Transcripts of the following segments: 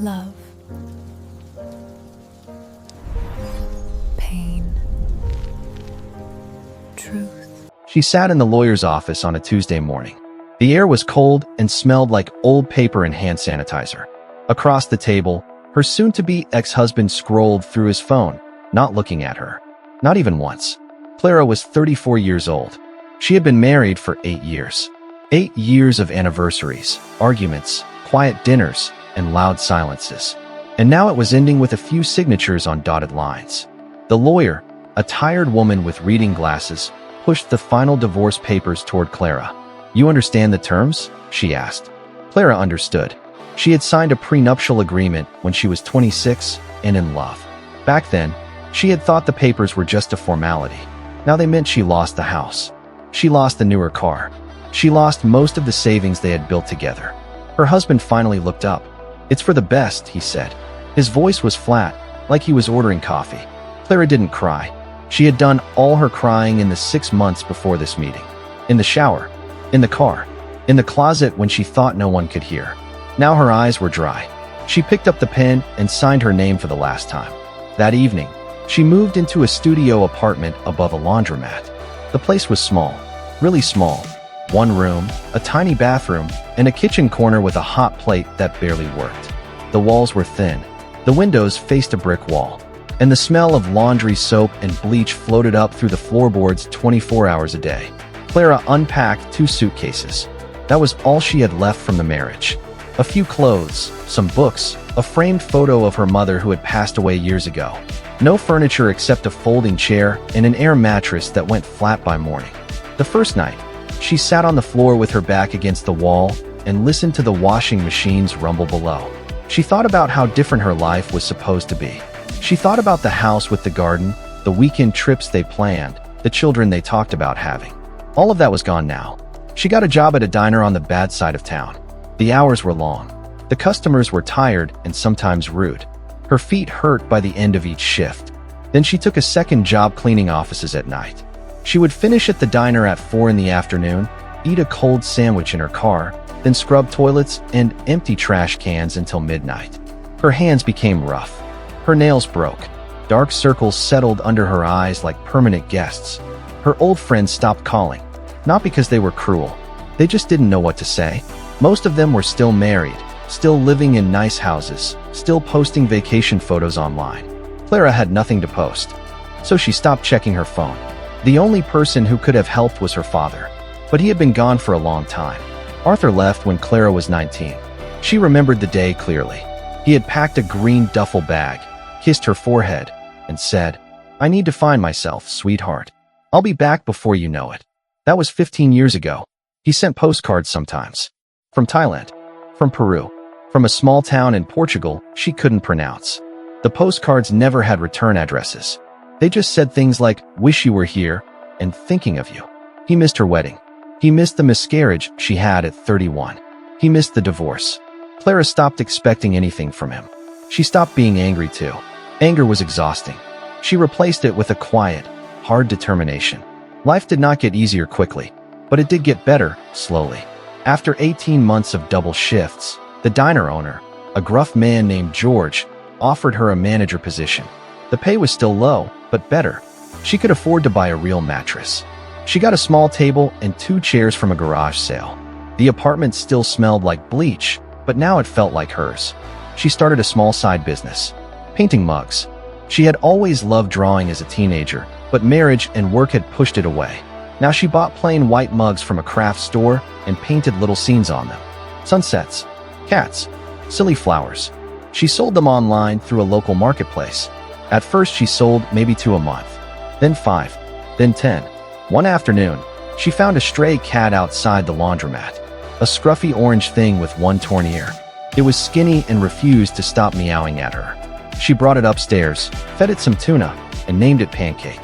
love, pain, truth. She sat in the lawyer's office on a Tuesday morning. The air was cold and smelled like old paper and hand sanitizer. Across the table, her soon-to-be ex-husband scrolled through his phone, not looking at her. Not even once. Clara was 34 years old. She had been married for 8 years. 8 years of anniversaries, arguments, quiet dinners, and loud silences. And now it was ending with a few signatures on dotted lines. The lawyer, a tired woman with reading glasses, pushed the final divorce papers toward Clara. "You understand the terms?" she asked. Clara understood. She had signed a prenuptial agreement when she was 26 and in love. Back then, she had thought the papers were just a formality. Now they meant she lost the house. She lost the newer car. She lost most of the savings they had built together. Her husband finally looked up. "It's for the best," he said. His voice was flat, like he was ordering coffee. Clara didn't cry. She had done all her crying in the 6 months before this meeting. In the shower, in the car, in the closet when she thought no one could hear. Now her eyes were dry. She picked up the pen and signed her name for the last time. That evening, she moved into a studio apartment above a laundromat. The place was small, really small. 1 room, a tiny bathroom, and a kitchen corner with a hot plate that barely worked. The walls were thin. The windows faced a brick wall. And the smell of laundry soap and bleach floated up through the floorboards 24 hours a day. Clara unpacked 2 suitcases. That was all she had left from the marriage. A few clothes, some books, a framed photo of her mother who had passed away years ago. No furniture except a folding chair and an air mattress that went flat by morning. The first night, she sat on the floor with her back against the wall and listened to the washing machines rumble below. She thought about how different her life was supposed to be. She thought about the house with the garden, the weekend trips they planned, the children they talked about having. All of that was gone now. She got a job at a diner on the bad side of town. The hours were long. The customers were tired and sometimes rude. Her feet hurt by the end of each shift. Then she took a second job cleaning offices at night. She would finish at the diner at 4 in the afternoon, eat a cold sandwich in her car, then scrub toilets and empty trash cans until midnight. Her hands became rough. Her nails broke. Dark circles settled under her eyes like permanent guests. Her old friends stopped calling. Not because they were cruel. They just didn't know what to say. Most of them were still married, still living in nice houses, still posting vacation photos online. Clara had nothing to post. So she stopped checking her phone. The only person who could have helped was her father. But he had been gone for a long time. Arthur left when Clara was 19. She remembered the day clearly. He had packed a green duffel bag, kissed her forehead, and said, "I need to find myself, sweetheart. I'll be back before you know it." That was 15 years ago. He sent postcards sometimes. From Thailand, from Peru, from a small town in Portugal she couldn't pronounce. The postcards never had return addresses. They just said things like, "Wish you were here," and "Thinking of you." He missed her wedding. He missed the miscarriage she had at 31. He missed the divorce. Clara stopped expecting anything from him. She stopped being angry too. Anger was exhausting. She replaced it with a quiet, hard determination. Life did not get easier quickly, but it did get better, slowly. After 18 months of double shifts, the diner owner, a gruff man named George, offered her a manager position. The pay was still low, but better. She could afford to buy a real mattress. She got a small table and 2 chairs from a garage sale. The apartment still smelled like bleach, but now it felt like hers. She started a small side business, painting mugs. She had always loved drawing as a teenager, but marriage and work had pushed it away. Now she bought plain white mugs from a craft store and painted little scenes on them. Sunsets, cats, silly flowers. She sold them online through a local marketplace. At first she sold maybe 2 a month, then 5, then 10. One afternoon, she found a stray cat outside the laundromat, a scruffy orange thing with 1 torn ear. It was skinny and refused to stop meowing at her. She brought it upstairs, fed it some tuna, and named it Pancake.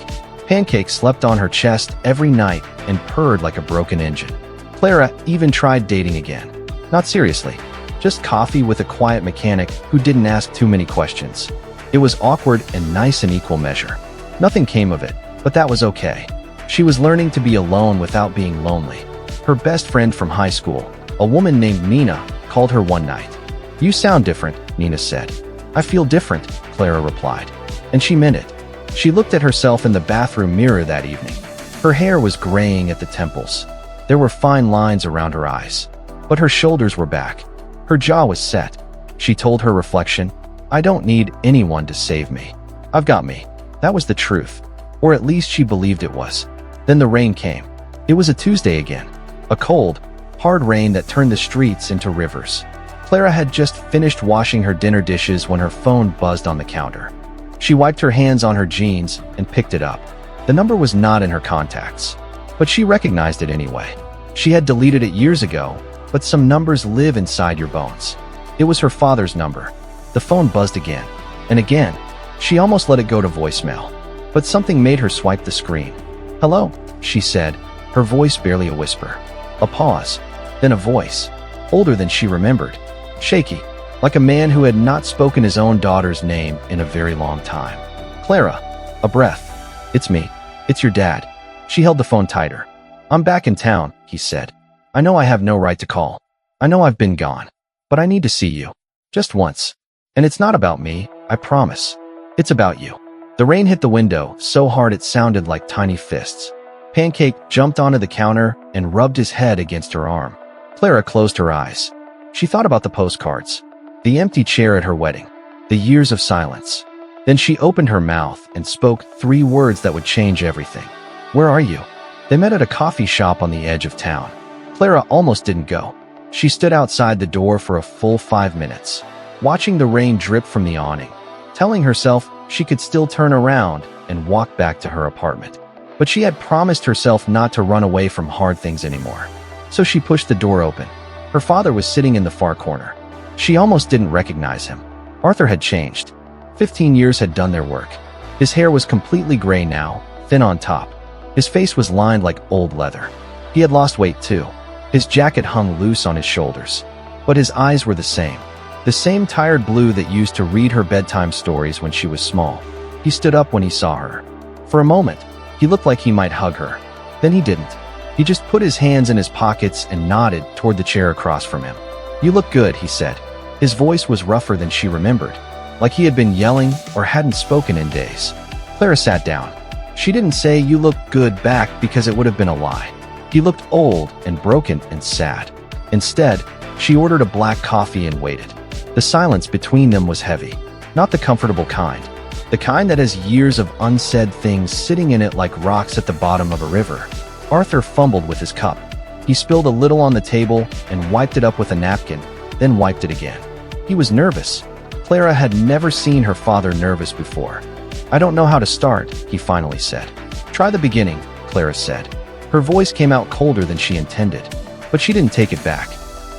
Pancake slept on her chest every night and purred like a broken engine. Clara even tried dating again. Not seriously, just coffee with a quiet mechanic who didn't ask too many questions. It was awkward and nice in equal measure. Nothing came of it, but that was okay. She was learning to be alone without being lonely. Her best friend from high school, a woman named Nina, called her one night. "You sound different," Nina said. I feel different, Clara replied. And she meant it. She looked at herself in the bathroom mirror that evening. Her hair was graying at the temples. There were fine lines around her eyes. But her shoulders were back. Her jaw was set. She told her reflection, I don't need anyone to save me. I've got me. That was the truth. Or at least she believed it was. Then the rain came. It was a Tuesday again. A cold, hard rain that turned the streets into rivers. Clara had just finished washing her dinner dishes when her phone buzzed on the counter. She wiped her hands on her jeans and picked it up. The number was not in her contacts, but she recognized it anyway. She had deleted it years ago, but some numbers live inside your bones. It was her father's number. The phone buzzed again, and again. She almost let it go to voicemail, but something made her swipe the screen. Hello, she said, her voice barely a whisper. A pause, then a voice, older than she remembered, shaky, like a man who had not spoken his own daughter's name in a very long time. Clara. A breath. It's me. It's your dad. She held the phone tighter. I'm back in town, he said. I know I have no right to call. I know I've been gone. But I need to see you. Just once. And it's not about me, I promise. It's about you. The rain hit the window so hard it sounded like tiny fists. Pancake jumped onto the counter and rubbed his head against her arm. Clara closed her eyes. She thought about the postcards, the empty chair at her wedding, the years of silence. Then she opened her mouth and spoke 3 words that would change everything. Where are you? They met at a coffee shop on the edge of town. Clara almost didn't go. She stood outside the door for a full 5 minutes, watching the rain drip from the awning, telling herself she could still turn around and walk back to her apartment. But she had promised herself not to run away from hard things anymore. So she pushed the door open. Her father was sitting in the far corner. She almost didn't recognize him. Arthur had changed. 15 years had done their work. His hair was completely gray now, thin on top. His face was lined like old leather. He had lost weight too. His jacket hung loose on his shoulders. But his eyes were the same tired blue that used to read her bedtime stories when she was small. He stood up when he saw her. For a moment, he looked like he might hug her. Then he didn't. He just put his hands in his pockets and nodded toward the chair across from him. You look good, he said. His voice was rougher than she remembered, like he had been yelling or hadn't spoken in days. Clara sat down. She didn't say you look good back because it would have been a lie. He looked old and broken and sad. Instead, she ordered a black coffee and waited. The silence between them was heavy, not the comfortable kind. The kind that has years of unsaid things sitting in it like rocks at the bottom of a river. Arthur fumbled with his cup. He spilled a little on the table and wiped it up with a napkin, then wiped it again. He was nervous. Clara had never seen her father nervous before. I don't know how to start, he finally said. Try the beginning, Clara said. Her voice came out colder than she intended, but she didn't take it back.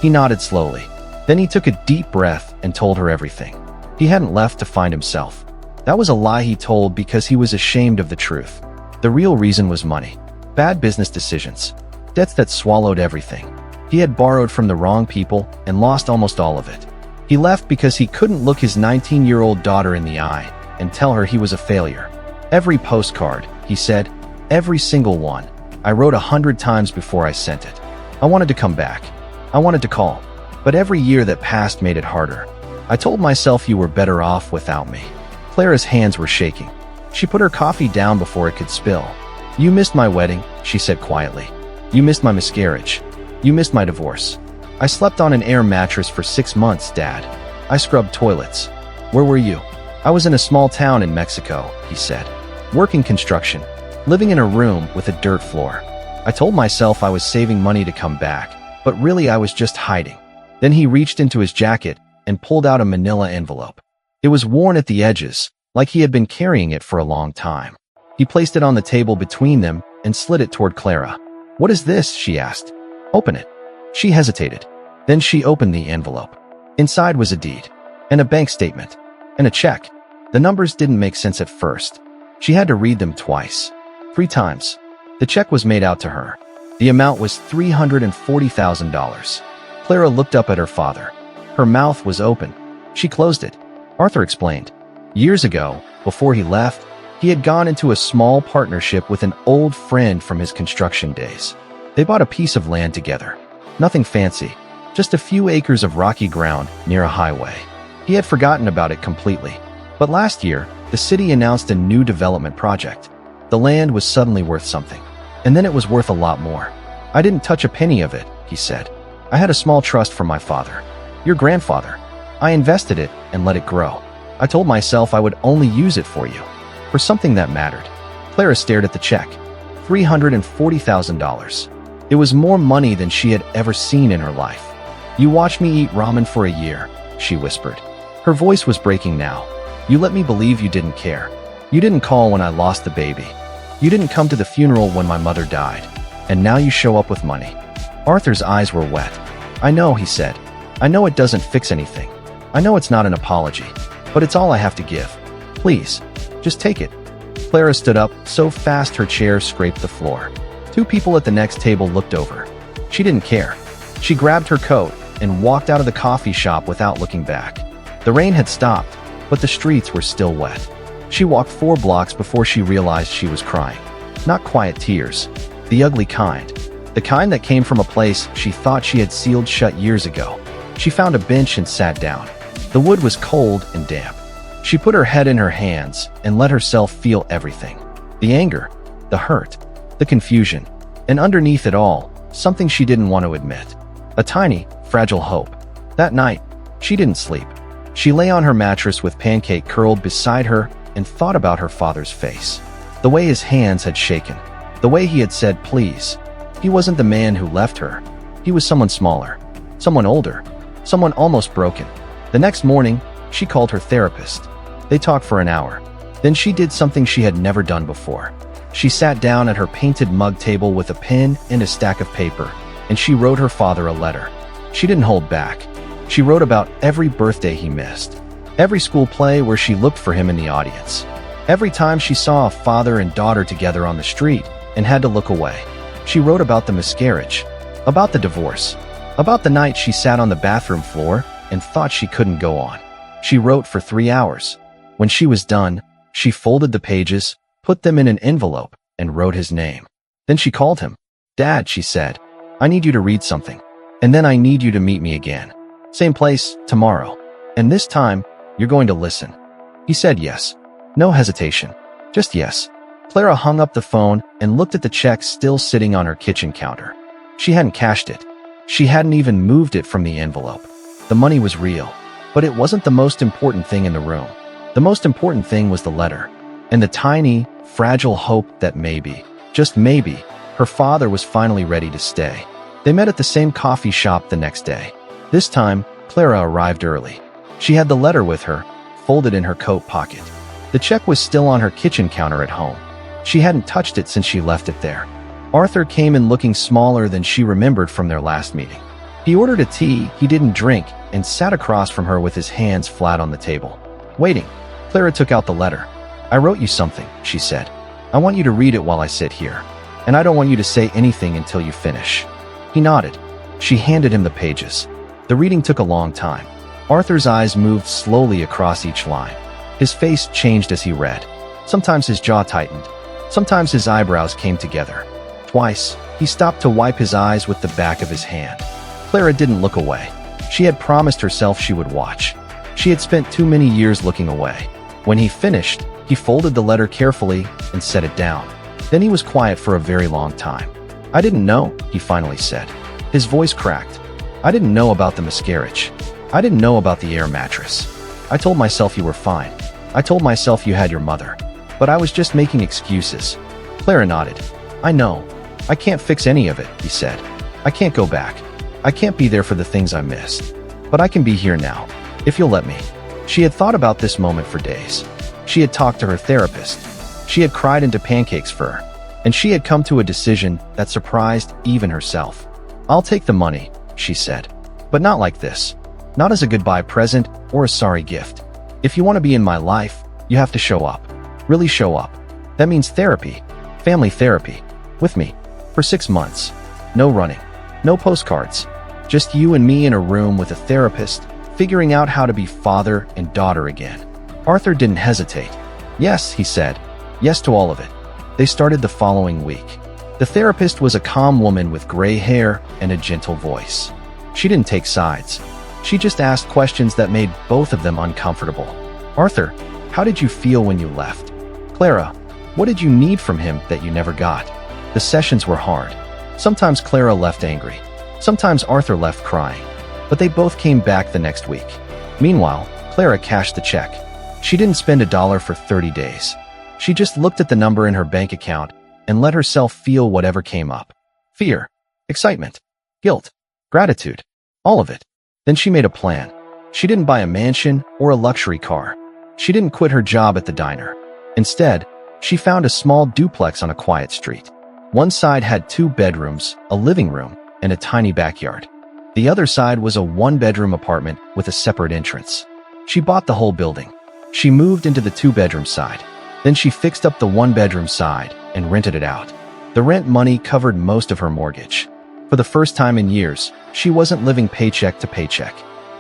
He nodded slowly. Then he took a deep breath and told her everything. He hadn't left to find himself. That was a lie he told because he was ashamed of the truth. The real reason was money. Bad business decisions. Debts that swallowed everything. He had borrowed from the wrong people and lost almost all of it. He left because he couldn't look his 19-year-old daughter in the eye and tell her he was a failure. Every postcard, he said, every single one, I wrote 100 times before I sent it. I wanted to come back. I wanted to call. But every year that passed made it harder. I told myself you were better off without me. Clara's hands were shaking. She put her coffee down before it could spill. You missed my wedding, she said quietly. You missed my miscarriage. You missed my divorce. I slept on an air mattress for 6 months, Dad. I scrubbed toilets. Where were you? I was in a small town in Mexico, he said. Working construction. Living in a room with a dirt floor. I told myself I was saving money to come back, but really I was just hiding. Then he reached into his jacket and pulled out a manila envelope. It was worn at the edges, like he had been carrying it for a long time. He placed it on the table between them and slid it toward Clara. What is this? She asked. Open it. She hesitated. Then she opened the envelope. Inside was a deed, and a bank statement, and a check. The numbers didn't make sense at first. She had to read them twice. 3 times. The check was made out to her. The amount was $340,000. Clara looked up at her father. Her mouth was open. She closed it. Arthur explained. Years ago, before he left, he had gone into a small partnership with an old friend from his construction days. They bought a piece of land together. Nothing fancy, just a few acres of rocky ground near a highway. He had forgotten about it completely. But last year, the city announced a new development project. The land was suddenly worth something. And then it was worth a lot more. I didn't touch a penny of it, he said. I had a small trust from my father. Your grandfather. I invested it and let it grow. I told myself I would only use it for you. For something that mattered. Clara stared at the check. $340,000. It was more money than she had ever seen in her life. You watched me eat ramen for a year, she whispered. Her voice was breaking now. You let me believe you didn't care. You didn't call when I lost the baby. You didn't come to the funeral when my mother died. And now you show up with money. Arthur's eyes were wet. I know, he said. I know it doesn't fix anything. I know it's not an apology. But it's all I have to give. Please, just take it. Clara stood up so fast her chair scraped the floor. Two people at the next table looked over. She didn't care. She grabbed her coat and walked out of the coffee shop without looking back. The rain had stopped, but the streets were still wet. She walked 4 blocks before she realized she was crying. Not quiet tears. The ugly kind. The kind that came from a place she thought she had sealed shut years ago. She found a bench and sat down. The wood was cold and damp. She put her head in her hands and let herself feel everything. The anger, the hurt, the confusion, and underneath it all, something she didn't want to admit. A tiny, fragile hope. That night, she didn't sleep. She lay on her mattress with Pancake curled beside her and thought about her father's face. The way his hands had shaken. The way he had said please. He wasn't the man who left her. He was someone smaller. Someone older. Someone almost broken. The next morning, she called her therapist. They talked for an hour. Then she did something she had never done before. She sat down at her painted mug table with a pen and a stack of paper, and she wrote her father a letter. She didn't hold back. She wrote about every birthday he missed, every school play where she looked for him in the audience, every time she saw a father and daughter together on the street and had to look away. She wrote about the miscarriage, about the divorce, about the night she sat on the bathroom floor and thought she couldn't go on. She wrote for 3 hours. When she was done, she folded the pages, put them in an envelope, and wrote his name. Then she called him. Dad, she said, I need you to read something. And then I need you to meet me again. Same place, tomorrow. And this time, you're going to listen. He said yes. No hesitation. Just yes. Clara hung up the phone and looked at the check still sitting on her kitchen counter. She hadn't cashed it. She hadn't even moved it from the envelope. The money was real. But it wasn't the most important thing in the room. The most important thing was the letter. And the tiny, fragile hope that maybe, just maybe, her father was finally ready to stay. They met at the same coffee shop the next day. This time, Clara arrived early. She had the letter with her, folded in her coat pocket. The check was still on her kitchen counter at home. She hadn't touched it since she left it there. Arthur came in looking smaller than she remembered from their last meeting. He ordered a tea he didn't drink and sat across from her with his hands flat on the table. Waiting, Clara took out the letter. I wrote you something, she said. I want you to read it while I sit here. And I don't want you to say anything until you finish. He nodded. She handed him the pages. The reading took a long time. Arthur's eyes moved slowly across each line. His face changed as he read. Sometimes his jaw tightened. Sometimes his eyebrows came together. Twice, he stopped to wipe his eyes with the back of his hand. Clara didn't look away. She had promised herself she would watch. She had spent too many years looking away. When he finished, he folded the letter carefully and set it down. Then he was quiet for a very long time. I didn't know, he finally said. His voice cracked. I didn't know about the miscarriage. I didn't know about the air mattress. I told myself you were fine. I told myself you had your mother. But I was just making excuses. Clara nodded. I know. I can't fix any of it, he said. I can't go back. I can't be there for the things I missed. But I can be here now, if you'll let me. She had thought about this moment for days. She had talked to her therapist. She had cried into Pancake's fur. And she had come to a decision that surprised even herself. I'll take the money, she said. But not like this. Not as a goodbye present or a sorry gift. If you want to be in my life, you have to show up. Really show up. That means therapy. Family therapy. With me. For 6 months. No running. No postcards. Just you and me in a room with a therapist, figuring out how to be father and daughter again. Arthur didn't hesitate. Yes, he said. Yes to all of it. They started the following week. The therapist was a calm woman with gray hair and a gentle voice. She didn't take sides. She just asked questions that made both of them uncomfortable. Arthur, how did you feel when you left? Clara, what did you need from him that you never got? The sessions were hard. Sometimes Clara left angry. Sometimes Arthur left crying. But they both came back the next week. Meanwhile, Clara cashed the check. She didn't spend $1 for 30 days. She just looked at the number in her bank account and let herself feel whatever came up. Fear, excitement, guilt, gratitude, all of it. Then she made a plan. She didn't buy a mansion or a luxury car. She didn't quit her job at the diner. Instead, she found a small duplex on a quiet street. One side had 2 bedrooms, a living room, and a tiny backyard. The other side was a 1-bedroom apartment with a separate entrance. She bought the whole building. She moved into the 2-bedroom side. Then she fixed up the 1-bedroom side and rented it out. The rent money covered most of her mortgage. For the first time in years, she wasn't living paycheck to paycheck.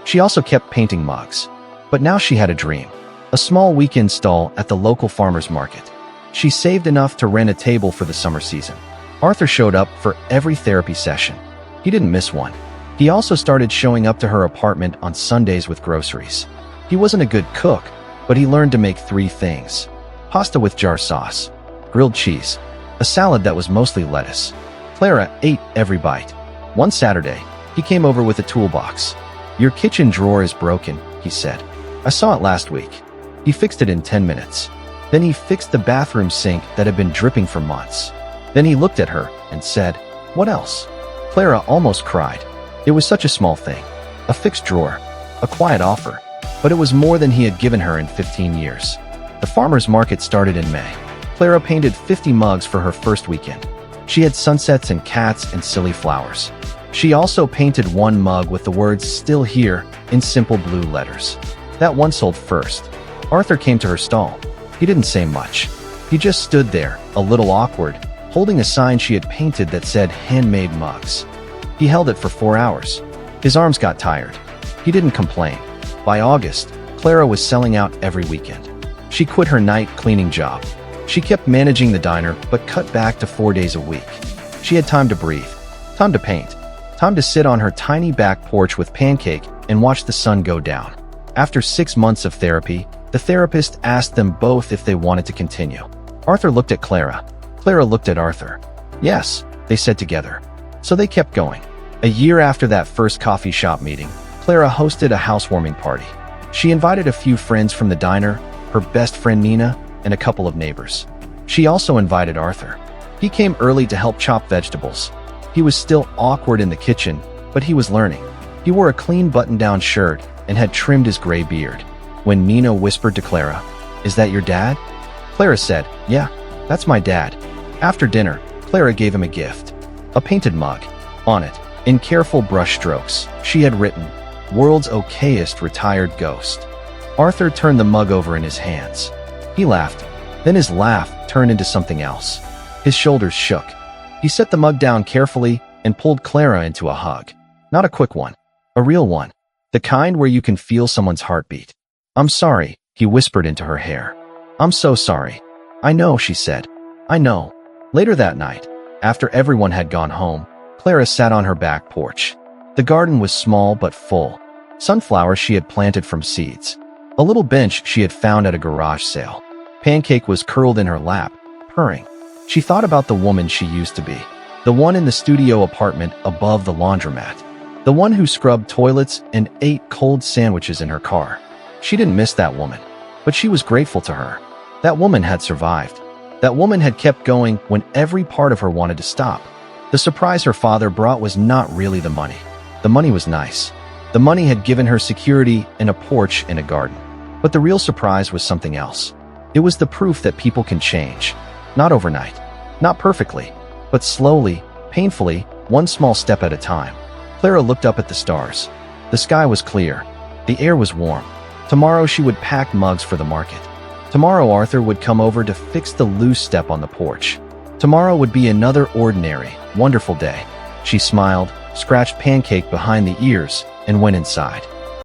She also kept painting mugs. But now she had a dream. A small weekend stall at the local farmer's market. She saved enough to rent a table for the summer season. Arthur showed up for every therapy session. He didn't miss one. He also started showing up to her apartment on Sundays with groceries. He wasn't a good cook, but he learned to make 3 things: pasta with jar sauce, grilled cheese, a salad that was mostly lettuce. Clara ate every bite. One Saturday, he came over with a toolbox. "Your kitchen drawer is broken," he said. "I saw it last week." He fixed it in 10 minutes. Then he fixed the bathroom sink that had been dripping for months. Then he looked at her and said, "What else?" Clara almost cried. It was such a small thing. A fixed drawer. A quiet offer. But it was more than he had given her in 15 years. The farmer's market started in May. Clara painted 50 mugs for her first weekend. She had sunsets and cats and silly flowers. She also painted 1 mug with the words "Still Here" in simple blue letters. That one sold first. Arthur came to her stall. He didn't say much. He just stood there, a little awkward, holding a sign she had painted that said "Handmade Mugs." He held it for 4 hours. His arms got tired. He didn't complain. By August, Clara was selling out every weekend. She quit her night cleaning job. She kept managing the diner, but cut back to 4 days a week. She had time to breathe, time to paint, time to sit on her tiny back porch with Pancake and watch the sun go down. After 6 months of therapy, the therapist asked them both if they wanted to continue. Arthur looked at Clara. Clara looked at Arthur. "Yes," they said together. So they kept going. A year after that first coffee shop meeting, Clara hosted a housewarming party. She invited a few friends from the diner, her best friend Nina, and a couple of neighbors. She also invited Arthur. He came early to help chop vegetables. He was still awkward in the kitchen, but he was learning. He wore a clean button-down shirt and had trimmed his gray beard. When Nina whispered to Clara, "Is that your dad?" Clara said, "Yeah, that's my dad." After dinner, Clara gave him a gift. A painted mug. On it, in careful brush strokes, she had written, "World's okayest retired ghost." Arthur turned the mug over in his hands. He laughed. Then his laugh turned into something else. His shoulders shook. He set the mug down carefully and pulled Clara into a hug. Not a quick one. A real one. The kind where you can feel someone's heartbeat. "I'm sorry," he whispered into her hair. "I'm so sorry." "I know," she said. "I know." Later that night, after everyone had gone home, Clara sat on her back porch. The garden was small but full. Sunflowers she had planted from seeds. A little bench she had found at a garage sale. Pancake was curled in her lap, purring. She thought about the woman she used to be. The one in the studio apartment above the laundromat. The one who scrubbed toilets and ate cold sandwiches in her car. She didn't miss that woman, but she was grateful to her. That woman had survived. That woman had kept going when every part of her wanted to stop. The surprise her father brought was not really the money. The money was nice. The money had given her security and a porch and a garden. But the real surprise was something else. It was the proof that people can change. Not overnight. Not perfectly. But slowly, painfully, one small step at a time. Clara looked up at the stars. The sky was clear. The air was warm. Tomorrow she would pack mugs for the market. Tomorrow Arthur would come over to fix the loose step on the porch. Tomorrow would be another ordinary, wonderful day. She smiled, scratched Pancake behind the ears, and went inside.